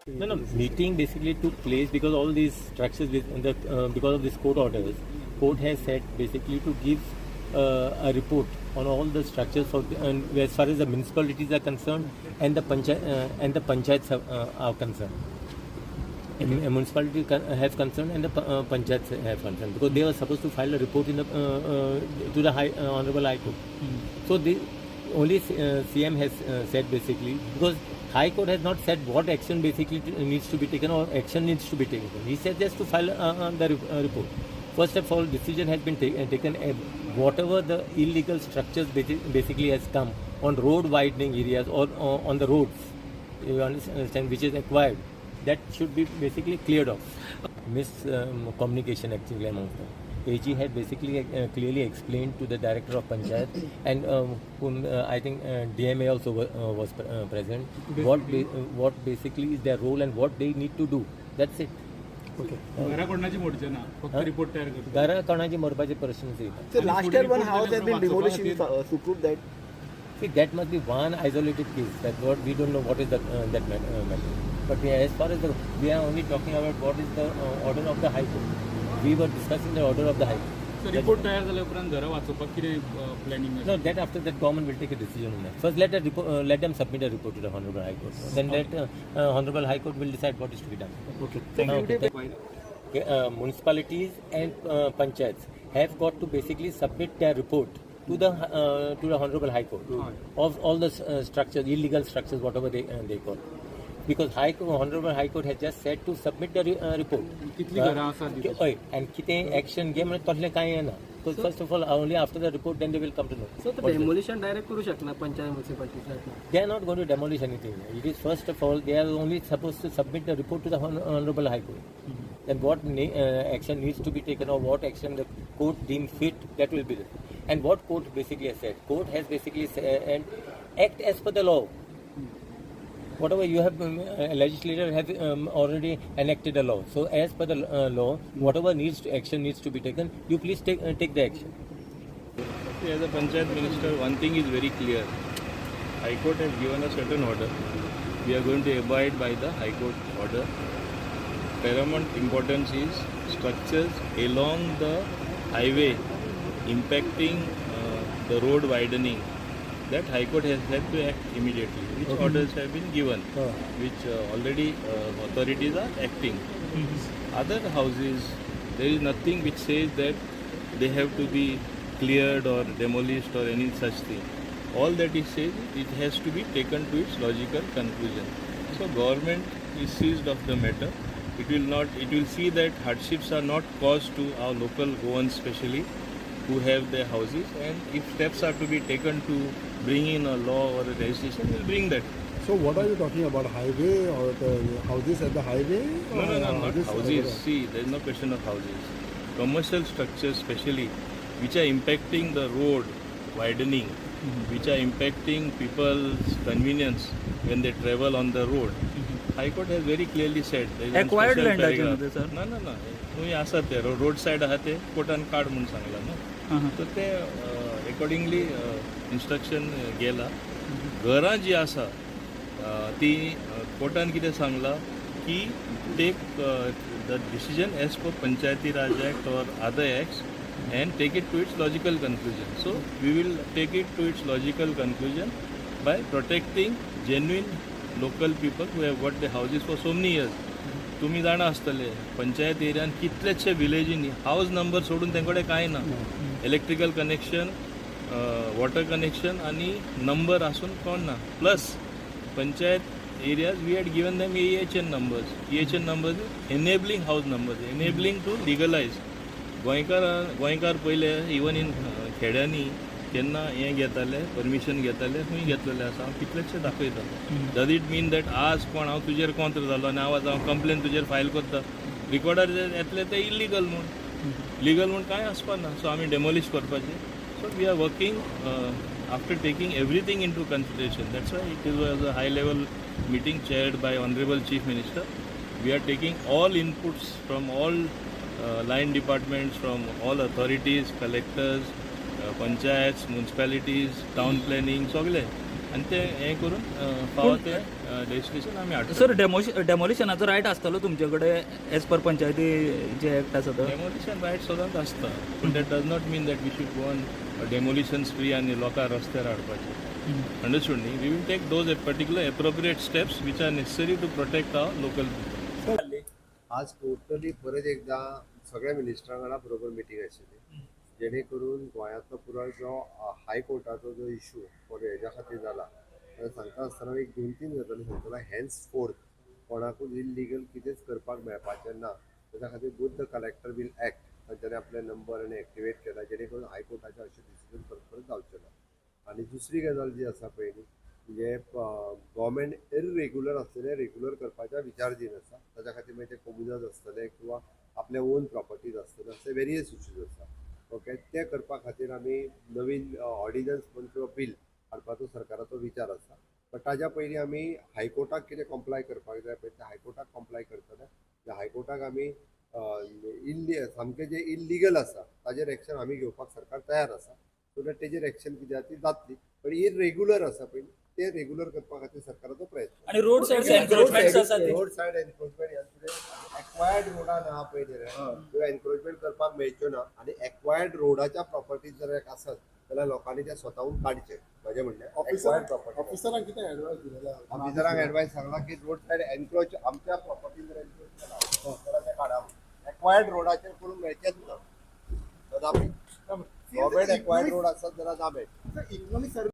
No, meeting basically took place because all these structures, because of this court orders, court has said basically to give a report on all the structures and as far as the municipalities are concerned and the panchayats are concerned. A municipality has concerned and the panchayats have concerned, because they were supposed to file a report in the to the Honorable High Court. So the only CM has said basically, because High Court has not said what action basically needs to be taken or action needs to be taken. He said just to file the report. First of all, decision has been taken. Whatever the illegal structures basically has come on road widening areas or on the roads, you understand, which is acquired, that should be basically cleared off. Miscommunication actually amongst them. AG had basically clearly explained to the director of Panchayat and I think DMA also was present what basically is their role and what they need to do. That's it. Okay. Gara konachi morpache person se. So last year one house has been demolished in Sukrut that. See, that must be one isolated case. That's what we don't know what is that matter. But as far as we are only talking about what is the order of the High Court. We were discussing the order of the High Court. So report तयार झाल्यानंतर घरा वाचोवपाक कितें planning? No, that after that government will take a decision on that. First let them submit a report to the Honorable High Court. Then let Honorable High Court will decide what is to be done. Okay. Thank you. Municipalities and panchayats have got to basically submit their report to the Honorable High Court of all the structures, illegal structures, whatever they call. Because Honorable High Court has just said to submit the report. And kite action game na. So first of all, only after the report, then they will come to know. So the demolition direct kuru shakna panchayat municipalities right now. They are not going to demolish anything. It is first of all, they are only supposed to submit the report to the Honorable High Court. Then what action needs to be taken or what action the court deems fit, that will be there. And what court basically has said, court has basically said and act as per the law. Whatever you have, legislator has already enacted a law. So as per the law, whatever action needs to be taken, you please take the action. As a Panchayat Minister, one thing is very clear. High Court has given a certain order. We are going to abide by the High Court order. Paramount importance is structures along the highway impacting the road widening. That High Court has had to act immediately, which orders have been given, which already authorities are acting. Other houses, there is nothing which says that they have to be cleared or demolished or any such thing. All that it says, it has to be taken to its logical conclusion. So government is seized of the matter. It will see that hardships are not caused to our local Goans especially, who have their houses, and if steps are to be taken to bring in a law or a legislation, we'll bring that. So what are you talking about, highway or the houses at the highway? No, not houses. See, there is no question of houses. Commercial structures especially, which are impacting the road widening, which are impacting people's convenience when they travel on the road. High Court has very clearly said there is Acquired one special land paragraph. sir. No. तुम्ही असं ते road side आहात ते कोर्टान काढ म्हणून सांगला ना. तर ते अकॉर्डिंगली इन्स्ट्रक्शन गेला. घरां जी आसा ती कोर्टान कितें सांगला की take the decision as per panchayati raj act और other acts and take it to its logical conclusion. So we will take it to its logical conclusion by protecting genuine local people who have got their houses for so many years. तुम्ही जाणा आसतले पंचायत एरियान कितलेशे विलेजींनी house number सोडून तेंकडे कांय ना. Electrical connection, water connection आणि number आसून कोण ना. Plus panchayat areas we had given them EHN numbers. EHN numbers enabling house numbers, enabling to legalize. गोंयकार पयले इवन इन खेड्यांनी केन्ना हें घेताले परमिशन घेताले खंय घेतलेलें आसा हांव कितलेशे दाखयता. डज इट मीन दॅट आज कोण हांव तुजेर कोंत्र जालो आनी आज हांव कंप्लेन तुजेर फायल करता, रिकॉर्डार येतले ते इल्लीगल म्हूण. लिगल म्हूण कांय आसपा ना. सो आमी डेमोलिश करपाचें. So we are working after taking everything into consideration. That's why it was a high level meeting chaired by Honorable Chief Minister. We are taking all inputs from all line departments, from all authorities, collectors, panchayats, municipalities, town planning, सगळे. आणि ते हे करून फावो ते destination आम्ही हाडटा. Sir डेमोलिशनाचो riot आसतलो तुमचे एज पर पंचायती जे एक्ट आसा तो? डेमोलिशन रायट सदांच आसता, पूण that does not mean that we should go on demolition spree आनी लोकां रस्त्यार हाडपाचे. अंडरस्टूड न्ही? We will take those particular appropriate steps which are necessary to protect our local people. आज टोटली परत एकदा सगळ्या मिनिस्टरां वांगडा बरोबर मिटींग आशिल्ली, जेणे करून गोंयांतलो पुराय जो हायकोर्टाचो जो इशू हेज्या खातीर जाला सांगता आसतना एक 2-3 गजाली सांगतलो. हॅन्स फोर्थ कोणाकूच इल्लिगल कितेंच करपाक मेळपाचें ना. त्याच्या खातीर both the collector will act, तांच्यानी आपले नंबर आनी एक्टिवेट केला, जेणे करून हायकोर्टाचे अशें डिसिजन परत जावचें ना. आनी दुसरी गजाल जी आसा पयली म्हणजे गव्हर्मेंट इरेग्युलर आसतले रेग्युलर करपाच्या विचारधीन आसा. ताच्या खातीर मागीर ते कम्युनल आसतले किंवा आपले ओन प्रॉपर्टीज आसतले, असे वेरियस इश्यूज आसा. ओके, ते करपा खातीर आमी नवीन ऑर्डिनन्स म्हण किंवा बिल हाडपाचो सरकाराचो विचार आसा. पण ताज्या पयलीं आमी हायकोर्टाक कितें कम्प्लाय करपाक जाय पळय ते हायकोर्टाक कम्प्लाय करतले. हायकोर्टाक आमी सामकें जे इल्लिगल आसा ताजेर एक्शन आमी घेवपाक सरकार तयार आसा. सो दॅट तेजेर एक्शन कितें आसा ती जातली. पण इरेग्युलर आसा पळय ते रेग्युलर करपा खातीर सरकाराचो प्रयत्न. आणि रोड सायड एन्क्रोचमेंट्स आसा ते रोड सायड एन्क्रोचमेंट एक्वायर्ड रोडान आहा पळय ते एन्क्रोचमेंट करपाक मेळच्यो ना. आनी एक्वायर्ड रोडाच्या प्रॉपर्टीज जर आसत जाल्यार लोकांनी ते स्वताहून काडचे. म्हजें म्हणणें ऑफिसरांक कितें एडवायस दिलेले ऑफिसरांक एडवायस सांगला की रोड सायड एन्क्रोच आमच्या प्रॉपर्टी जर एन्क्रोच केला जाल्यार ते काडा. एक्वायर्ड रोडाचेर करून मेळचेच ना. गव्हर्मेंट एक्वायर्ड रोड आसत जाल्यार ना मेळचे. Economic survey